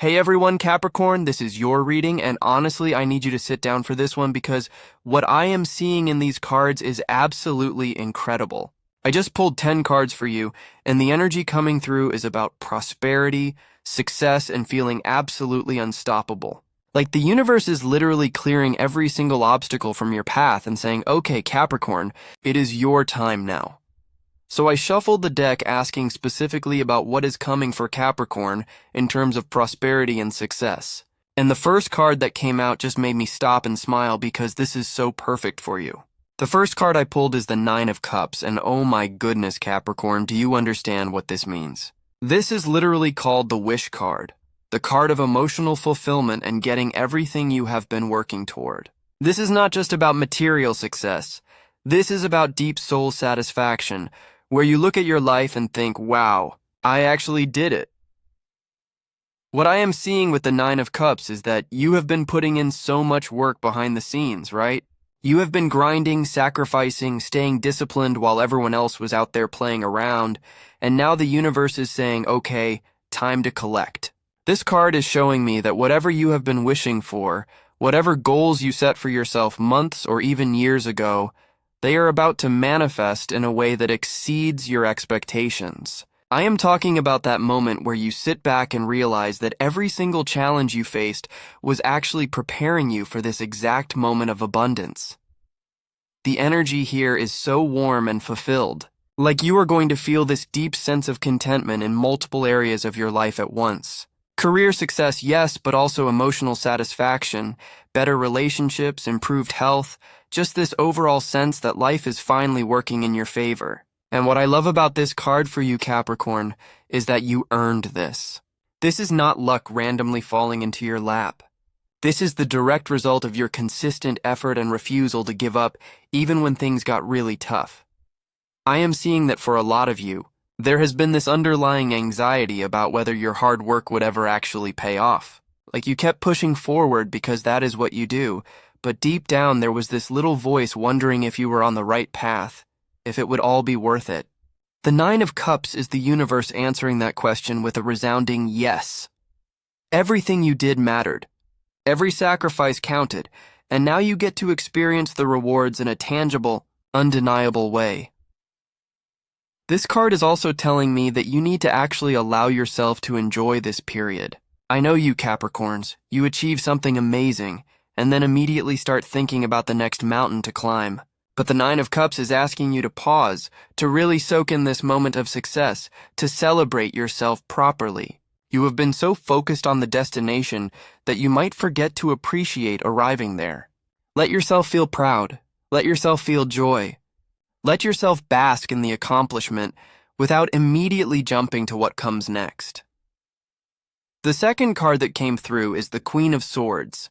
Hey everyone, Capricorn, this is your reading, and honestly, I need you to sit down for this one because what I am seeing in these cards is absolutely incredible. I just pulled 10 cards for you, and the energy coming through is about prosperity, success, and feeling absolutely unstoppable. Like the universe is literally clearing every single obstacle from your path and saying, okay, Capricorn, it is your time now. So I shuffled the deck asking specifically about what is coming for Capricorn in terms of prosperity and success. And the first card that came out just made me stop and smile because this is so perfect for you. The first card I pulled is the Nine of Cups, and oh my goodness, Capricorn, do you understand what this means? This is literally called the Wish card, the card of emotional fulfillment and getting everything you have been working toward. This is not just about material success. This is about deep soul satisfaction, where you look at your life and think, wow, I actually did it. What I am seeing with the Nine of Cups is that you have been putting in so much work behind the scenes, right? You have been grinding, sacrificing, staying disciplined while everyone else was out there playing around, and now the universe is saying, okay, time to collect. This card is showing me that whatever you have been wishing for, whatever goals you set for yourself months or even years ago, they are about to manifest in a way that exceeds your expectations. I am talking about that moment where you sit back and realize that every single challenge you faced was actually preparing you for this exact moment of abundance. The energy here is so warm and fulfilled, like you are going to feel this deep sense of contentment in multiple areas of your life at once. Career success, yes, but also emotional satisfaction, better relationships, improved health, just this overall sense that life is finally working in your favor. And what I love about this card for you, Capricorn, is that you earned this. This is not luck randomly falling into your lap. This is the direct result of your consistent effort and refusal to give up even when things got really tough. I am seeing that for a lot of you, there has been this underlying anxiety about whether your hard work would ever actually pay off. Like you kept pushing forward because that is what you do, but deep down there was this little voice wondering if you were on the right path, if it would all be worth it. The Nine of Cups is the universe answering that question with a resounding yes. Everything you did mattered. Every sacrifice counted, and now you get to experience the rewards in a tangible, undeniable way. This card is also telling me that you need to actually allow yourself to enjoy this period. I know you, Capricorns. You achieve something amazing, and then immediately start thinking about the next mountain to climb. But the Nine of Cups is asking you to pause, to really soak in this moment of success, to celebrate yourself properly. You have been so focused on the destination that you might forget to appreciate arriving there. Let yourself feel proud. Let yourself feel joy. Let yourself bask in the accomplishment without immediately jumping to what comes next. The second card that came through is the Queen of Swords.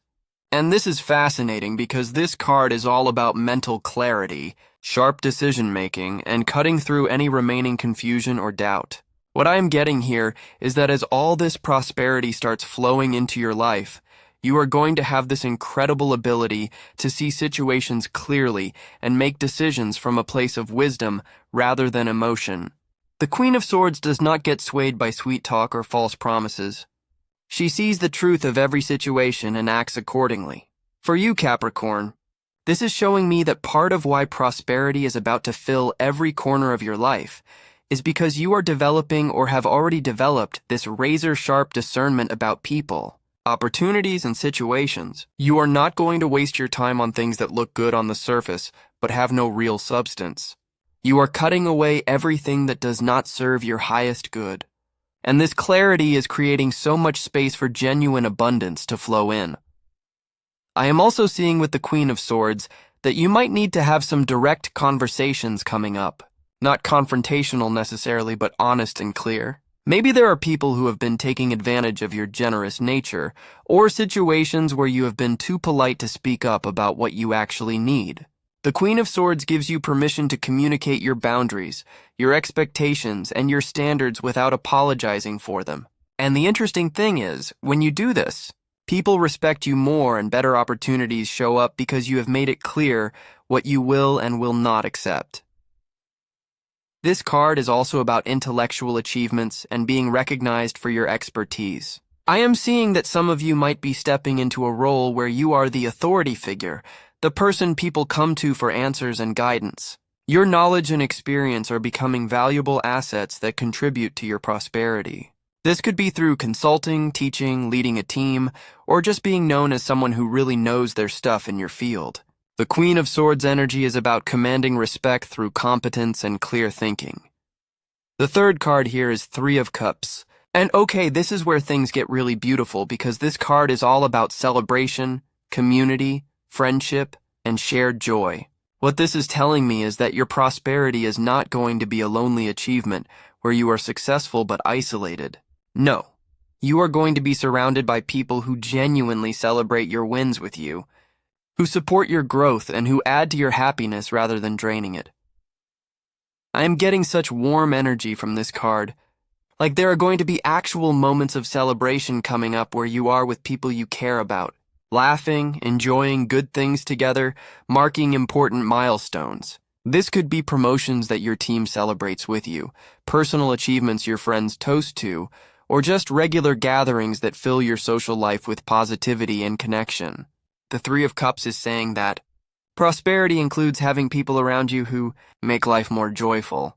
And this is fascinating because this card is all about mental clarity, sharp decision-making, and cutting through any remaining confusion or doubt. What I am getting here is that as all this prosperity starts flowing into your life, you are going to have this incredible ability to see situations clearly and make decisions from a place of wisdom rather than emotion. The Queen of Swords does not get swayed by sweet talk or false promises. She sees the truth of every situation and acts accordingly. For you, Capricorn, this is showing me that part of why prosperity is about to fill every corner of your life is because you are developing or have already developed this razor-sharp discernment about people, opportunities, and situations. You are not going to waste your time on things that look good on the surface but have no real substance. You are cutting away everything that does not serve your highest good. And this clarity is creating so much space for genuine abundance to flow in. I am also seeing with the Queen of Swords that you might need to have some direct conversations coming up. Not confrontational necessarily, but honest and clear. Maybe there are people who have been taking advantage of your generous nature, or situations where you have been too polite to speak up about what you actually need. The Queen of Swords gives you permission to communicate your boundaries, your expectations, and your standards without apologizing for them. And the interesting thing is, when you do this, people respect you more and better opportunities show up because you have made it clear what you will and will not accept. This card is also about intellectual achievements and being recognized for your expertise. I am seeing that some of you might be stepping into a role where you are the authority figure, the person people come to for answers and guidance. Your knowledge and experience are becoming valuable assets that contribute to your prosperity. This could be through consulting, teaching, leading a team, or just being known as someone who really knows their stuff in your field. The Queen of Swords energy is about commanding respect through competence and clear thinking. The third card here is Three of Cups. And okay, this is where things get really beautiful because this card is all about celebration, community, friendship, and shared joy. What this is telling me is that your prosperity is not going to be a lonely achievement where you are successful but isolated. No, you are going to be surrounded by people who genuinely celebrate your wins with you, who support your growth and who add to your happiness rather than draining it. I am getting such warm energy from this card. Like there are going to be actual moments of celebration coming up where you are with people you care about, laughing, enjoying good things together, marking important milestones. This could be promotions that your team celebrates with you, personal achievements your friends toast to, or just regular gatherings that fill your social life with positivity and connection. The Three of Cups is saying that prosperity includes having people around you who make life more joyful.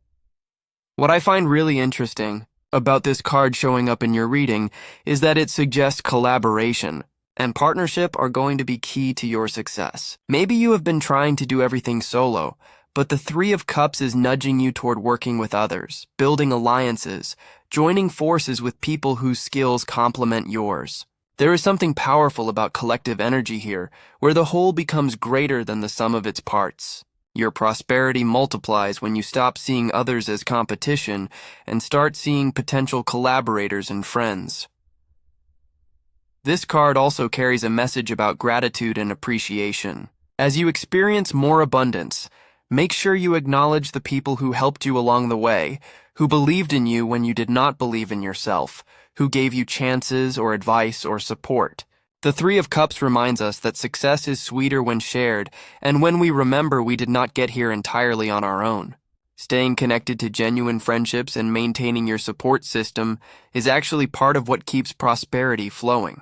What I find really interesting about this card showing up in your reading is that it suggests collaboration and partnership are going to be key to your success. Maybe you have been trying to do everything solo, but the Three of Cups is nudging you toward working with others, building alliances, joining forces with people whose skills complement yours. There is something powerful about collective energy here, where the whole becomes greater than the sum of its parts. Your prosperity multiplies when you stop seeing others as competition and start seeing potential collaborators and friends. This card also carries a message about gratitude and appreciation. As you experience more abundance, make sure you acknowledge the people who helped you along the way, who believed in you when you did not believe in yourself, who gave you chances or advice or support. The Three of Cups reminds us that success is sweeter when shared, and when we remember we did not get here entirely on our own. Staying connected to genuine friendships and maintaining your support system is actually part of what keeps prosperity flowing.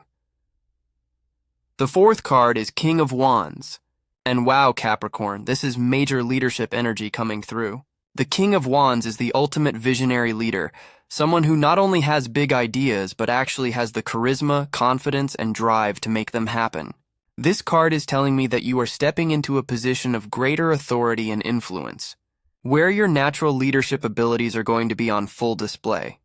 The fourth card is King of Wands. And wow, Capricorn, this is major leadership energy coming through. The King of Wands is the ultimate visionary leader, someone who not only has big ideas, but actually has the charisma, confidence, and drive to make them happen. This card is telling me that you are stepping into a position of greater authority and influence, where your natural leadership abilities are going to be on full display.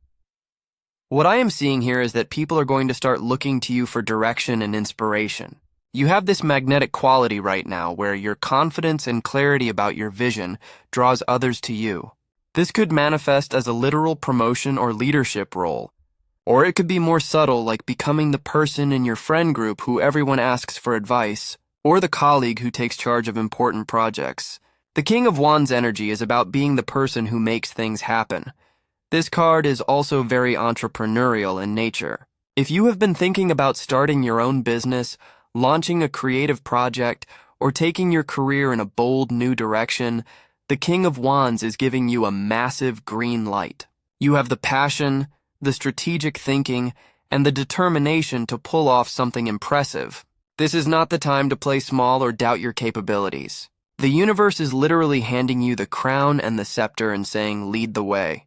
What I am seeing here is that people are going to start looking to you for direction and inspiration. You have this magnetic quality right now where your confidence and clarity about your vision draws others to you. This could manifest as a literal promotion or leadership role, or it could be more subtle, like becoming the person in your friend group who everyone asks for advice, or the colleague who takes charge of important projects. The King of Wands energy is about being the person who makes things happen. This card is also very entrepreneurial in nature. If you have been thinking about starting your own business, launching a creative project, or taking your career in a bold new direction, the King of Wands is giving you a massive green light. You have the passion, the strategic thinking, and the determination to pull off something impressive. This is not the time to play small or doubt your capabilities. The universe is literally handing you the crown and the scepter and saying, lead the way.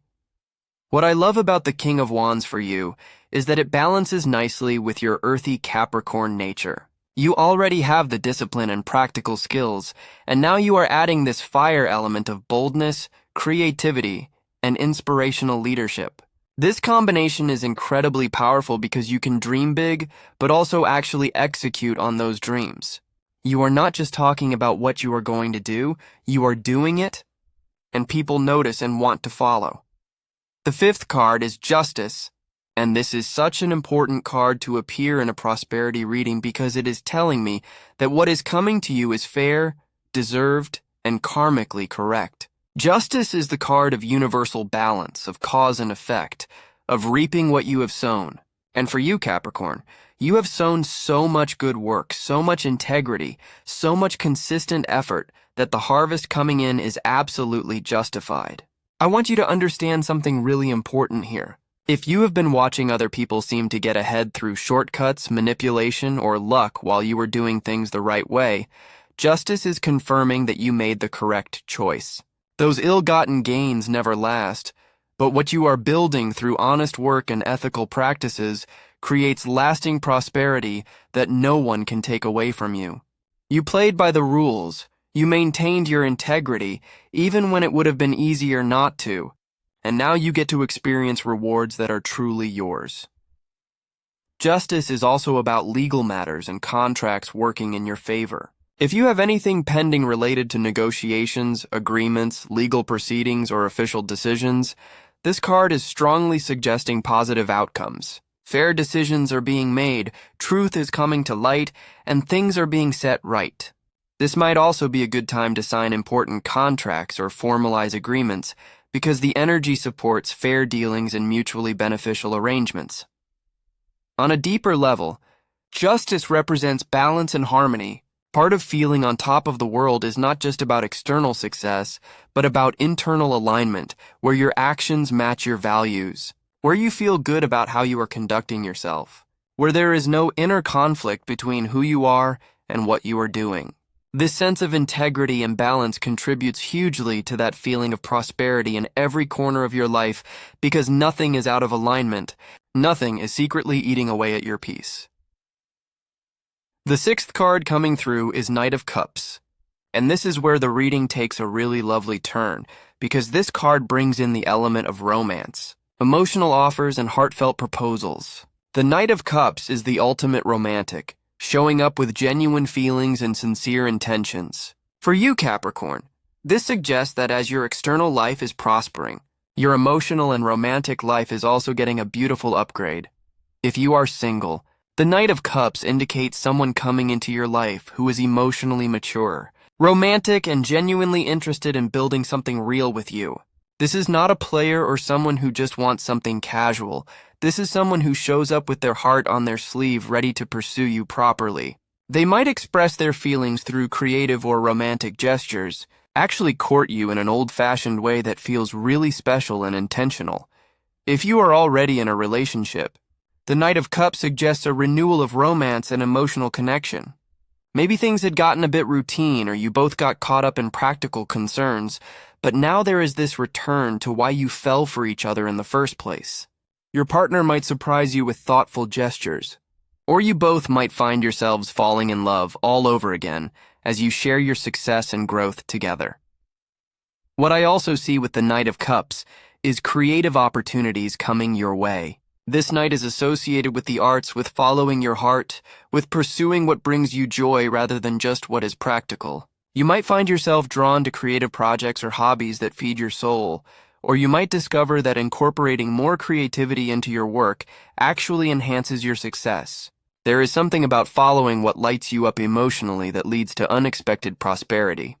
What I love about the King of Wands for you is that it balances nicely with your earthy Capricorn nature. You already have the discipline and practical skills, and now you are adding this fire element of boldness, creativity, and inspirational leadership. This combination is incredibly powerful because you can dream big, but also actually execute on those dreams. You are not just talking about what you are going to do, you are doing it, and people notice and want to follow. The fifth card is Justice. And this is such an important card to appear in a prosperity reading because it is telling me that what is coming to you is fair, deserved, and karmically correct. Justice is the card of universal balance, of cause and effect, of reaping what you have sown. And for you, Capricorn, you have sown so much good work, so much integrity, so much consistent effort that the harvest coming in is absolutely justified. I want you to understand something really important here. If you have been watching other people seem to get ahead through shortcuts, manipulation, or luck while you were doing things the right way, justice is confirming that you made the correct choice. Those ill-gotten gains never last, but what you are building through honest work and ethical practices creates lasting prosperity that no one can take away from you. You played by the rules. You maintained your integrity, even when it would have been easier not to. And now you get to experience rewards that are truly yours. Justice is also about legal matters and contracts working in your favor. If you have anything pending related to negotiations, agreements, legal proceedings, or official decisions, this card is strongly suggesting positive outcomes. Fair decisions are being made, truth is coming to light, and things are being set right. This might also be a good time to sign important contracts or formalize agreements, because the energy supports fair dealings and mutually beneficial arrangements. On a deeper level, justice represents balance and harmony. Part of feeling on top of the world is not just about external success, but about internal alignment, where your actions match your values, where you feel good about how you are conducting yourself, where there is no inner conflict between who you are and what you are doing. This sense of integrity and balance contributes hugely to that feeling of prosperity in every corner of your life, because nothing is out of alignment. Nothing is secretly eating away at your peace. The sixth card coming through is Knight of Cups. And this is where the reading takes a really lovely turn, because this card brings in the element of romance, emotional offers, and heartfelt proposals. The Knight of Cups is the ultimate romantic, showing up with genuine feelings and sincere intentions. For you, Capricorn, this suggests that as your external life is prospering, your emotional and romantic life is also getting a beautiful upgrade. If you are single, the Knight of Cups indicates someone coming into your life who is emotionally mature, romantic, and genuinely interested in building something real with you. This is not a player or someone who just wants something casual. This is someone who shows up with their heart on their sleeve, ready to pursue you properly. They might express their feelings through creative or romantic gestures, actually court you in an old-fashioned way that feels really special and intentional. If you are already in a relationship, the Knight of Cups suggests a renewal of romance and emotional connection. Maybe things had gotten a bit routine, or you both got caught up in practical concerns, but now there is this return to why you fell for each other in the first place. Your partner might surprise you with thoughtful gestures, or you both might find yourselves falling in love all over again as you share your success and growth together. What I also see with the Knight of Cups is creative opportunities coming your way. This knight is associated with the arts, with following your heart, with pursuing what brings you joy rather than just what is practical. You might find yourself drawn to creative projects or hobbies that feed your soul, or you might discover that incorporating more creativity into your work actually enhances your success. There is something about following what lights you up emotionally that leads to unexpected prosperity.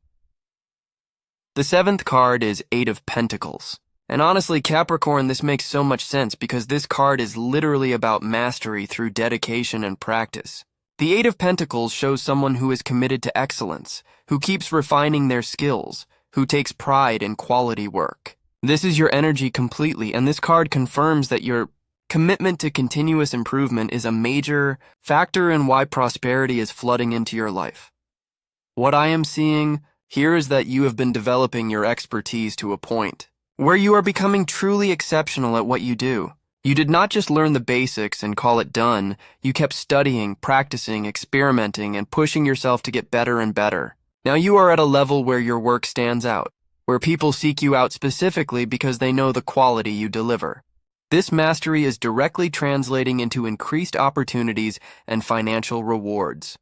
The seventh card is Eight of Pentacles. And honestly, Capricorn, this makes so much sense because this card is literally about mastery through dedication and practice. The Eight of Pentacles shows someone who is committed to excellence, who keeps refining their skills, who takes pride in quality work. This is your energy completely, and this card confirms that your commitment to continuous improvement is a major factor in why prosperity is flooding into your life. What I am seeing here is that you have been developing your expertise to a point where you are becoming truly exceptional at what you do. You did not just learn the basics and call it done. You kept studying, practicing, experimenting, and pushing yourself to get better and better. Now you are at a level where your work stands out, where people seek you out specifically because they know the quality you deliver. This mastery is directly translating into increased opportunities and financial rewards.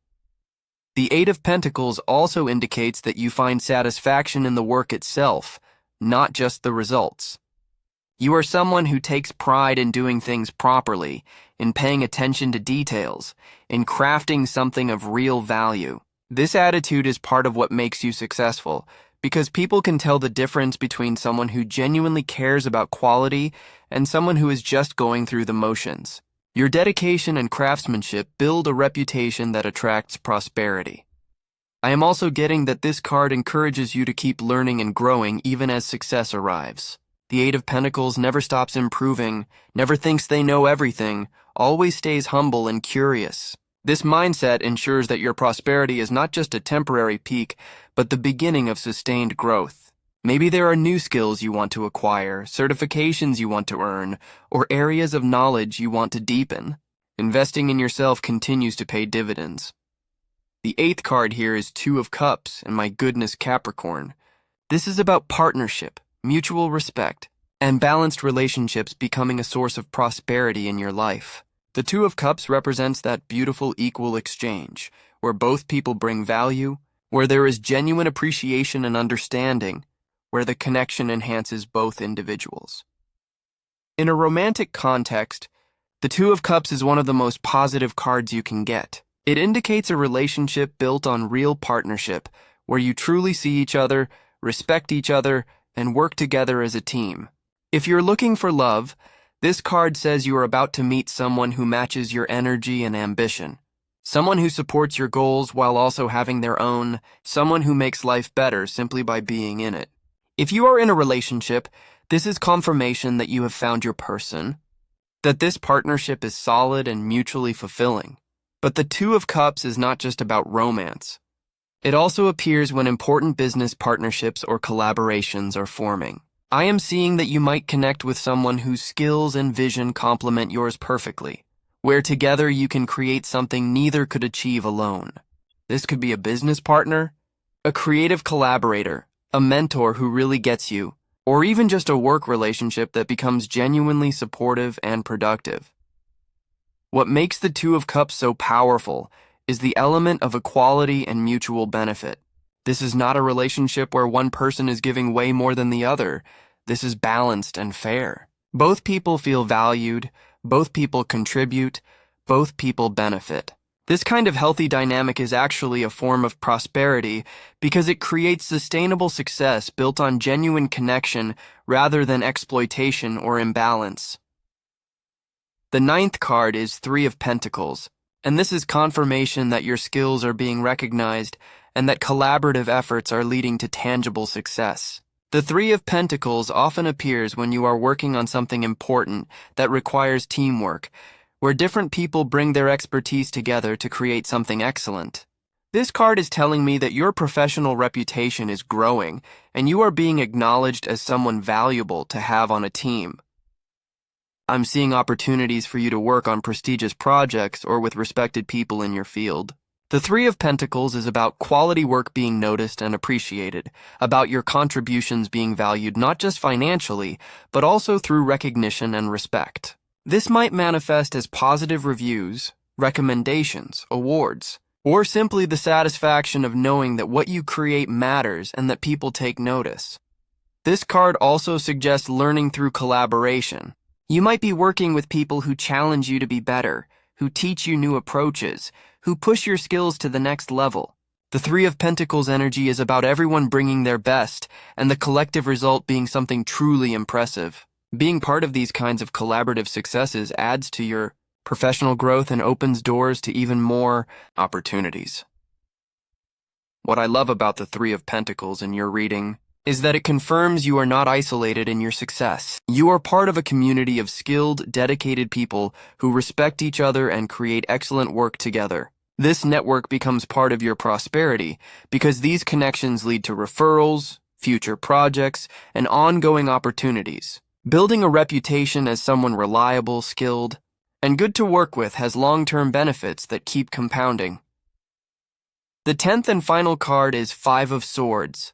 The Eight of Pentacles also indicates that you find satisfaction in the work itself, not just the results. You are someone who takes pride in doing things properly, in paying attention to details, in crafting something of real value. This attitude is part of what makes you successful, because people can tell the difference between someone who genuinely cares about quality and someone who is just going through the motions. Your dedication and craftsmanship build a reputation that attracts prosperity. I am also getting that this card encourages you to keep learning and growing even as success arrives. The Eight of Pentacles never stops improving, never thinks they know everything, always stays humble and curious. This mindset ensures that your prosperity is not just a temporary peak, but the beginning of sustained growth. Maybe there are new skills you want to acquire, certifications you want to earn, or areas of knowledge you want to deepen. Investing in yourself continues to pay dividends. The eighth card here is Two of Cups, and my goodness, Capricorn. This is about partnership, mutual respect, and balanced relationships becoming a source of prosperity in your life. The Two of Cups represents that beautiful equal exchange, where both people bring value, where there is genuine appreciation and understanding, where the connection enhances both individuals. In a romantic context, the Two of Cups is one of the most positive cards you can get. It indicates a relationship built on real partnership, where you truly see each other, respect each other, and work together as a team. If you're looking for love, this card says you are about to meet someone who matches your energy and ambition. Someone who supports your goals while also having their own. Someone who makes life better simply by being in it. If you are in a relationship, this is confirmation that you have found your person, that this partnership is solid and mutually fulfilling. But the Two of Cups is not just about romance. It also appears when important business partnerships or collaborations are forming. I am seeing that you might connect with someone whose skills and vision complement yours perfectly, where together you can create something neither could achieve alone. This could be a business partner, a creative collaborator, a mentor who really gets you, or even just a work relationship that becomes genuinely supportive and productive. What makes the Two of Cups so powerful is the element of equality and mutual benefit. This is not a relationship where one person is giving way more than the other. This is balanced and fair. Both people feel valued, both people contribute, both people benefit. This kind of healthy dynamic is actually a form of prosperity because it creates sustainable success built on genuine connection rather than exploitation or imbalance. The ninth card is Three of Pentacles, and this is confirmation that your skills are being recognized and that collaborative efforts are leading to tangible success. The Three of Pentacles often appears when you are working on something important that requires teamwork, where different people bring their expertise together to create something excellent. This card is telling me that your professional reputation is growing and you are being acknowledged as someone valuable to have on a team. I'm seeing opportunities for you to work on prestigious projects or with respected people in your field. The Three of Pentacles is about quality work being noticed and appreciated, about your contributions being valued not just financially, but also through recognition and respect. This might manifest as positive reviews, recommendations, awards, or simply the satisfaction of knowing that what you create matters and that people take notice. This card also suggests learning through collaboration. You might be working with people who challenge you to be better, who teach you new approaches, who push your skills to the next level. The Three of Pentacles energy is about everyone bringing their best and the collective result being something truly impressive. Being part of these kinds of collaborative successes adds to your professional growth and opens doors to even more opportunities. What I love about the Three of Pentacles in your reading is that it confirms you are not isolated in your success. You are part of a community of skilled, dedicated people who respect each other and create excellent work together. This network becomes part of your prosperity because these connections lead to referrals, future projects, and ongoing opportunities. Building a reputation as someone reliable, skilled, and good to work with has long-term benefits that keep compounding. The 10th and final card is Five of Swords.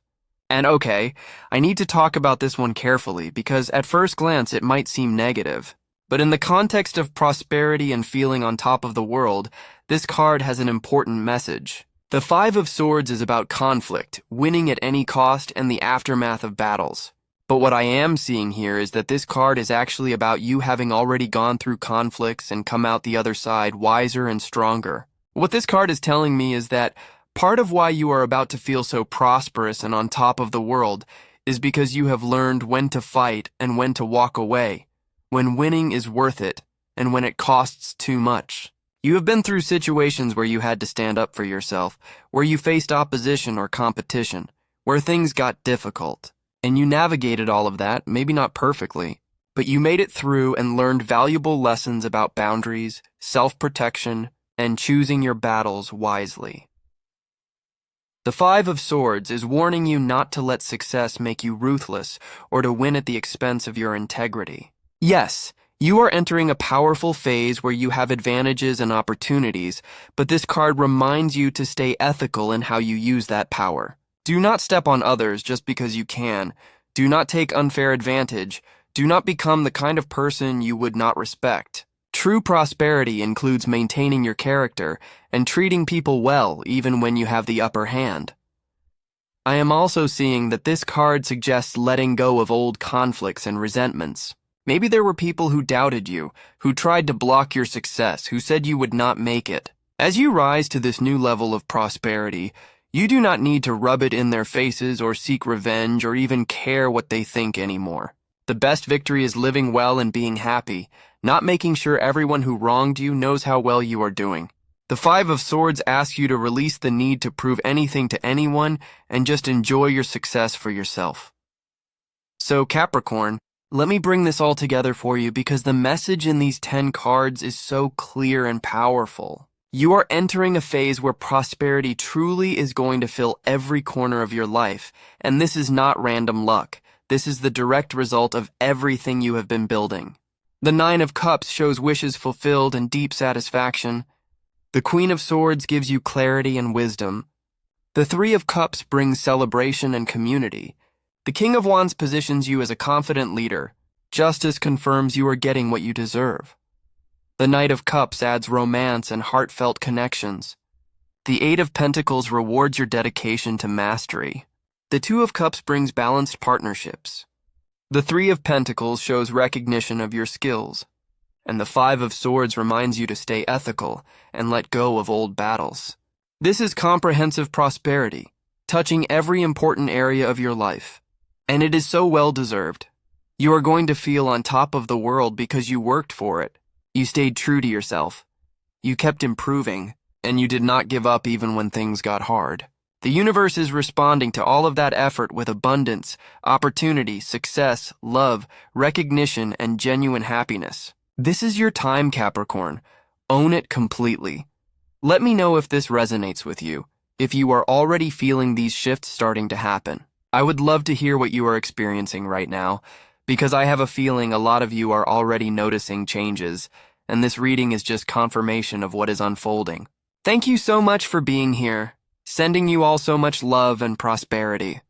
And okay, I need to talk about this one carefully because at first glance it might seem negative. But in the context of prosperity and feeling on top of the world, this card has an important message. The Five of Swords is about conflict, winning at any cost, and the aftermath of battles. But what I am seeing here is that this card is actually about you having already gone through conflicts and come out the other side wiser and stronger. What this card is telling me is that part of why you are about to feel so prosperous and on top of the world is because you have learned when to fight and when to walk away, when winning is worth it and when it costs too much. You have been through situations where you had to stand up for yourself, where you faced opposition or competition, where things got difficult. And you navigated all of that, maybe not perfectly, but you made it through and learned valuable lessons about boundaries, self-protection, and choosing your battles wisely. The Five of Swords is warning you not to let success make you ruthless or to win at the expense of your integrity. Yes, you are entering a powerful phase where you have advantages and opportunities, but this card reminds you to stay ethical in how you use that power. Do not step on others just because you can. Do not take unfair advantage. Do not become the kind of person you would not respect. True prosperity includes maintaining your character and treating people well even when you have the upper hand. I am also seeing that this card suggests letting go of old conflicts and resentments. Maybe there were people who doubted you, who tried to block your success, who said you would not make it. As you rise to this new level of prosperity, you do not need to rub it in their faces or seek revenge or even care what they think anymore. The best victory is living well and being happy, not making sure everyone who wronged you knows how well you are doing. The Five of Swords asks you to release the need to prove anything to anyone and just enjoy your success for yourself. So, Capricorn, let me bring this all together for you because the message in these 10 cards is so clear and powerful. You are entering a phase where prosperity truly is going to fill every corner of your life, and this is not random luck. This is the direct result of everything you have been building. The Nine of Cups shows wishes fulfilled and deep satisfaction. The Queen of Swords gives you clarity and wisdom. The Three of Cups brings celebration and community. The King of Wands positions you as a confident leader. Justice confirms you are getting what you deserve. The Knight of Cups adds romance and heartfelt connections. The Eight of Pentacles rewards your dedication to mastery. The Two of Cups brings balanced partnerships. The Three of Pentacles shows recognition of your skills. And the Five of Swords reminds you to stay ethical and let go of old battles. This is comprehensive prosperity, touching every important area of your life. And it is so well-deserved. You are going to feel on top of the world because you worked for it. You stayed true to yourself. You kept improving, and you did not give up even when things got hard. The universe is responding to all of that effort with abundance, opportunity, success, love, recognition, and genuine happiness. This is your time, Capricorn. Own it completely. Let me know if this resonates with you, if you are already feeling these shifts starting to happen. I would love to hear what you are experiencing right now, because I have a feeling a lot of you are already noticing changes, and this reading is just confirmation of what is unfolding. Thank you so much for being here. Sending you all so much love and prosperity.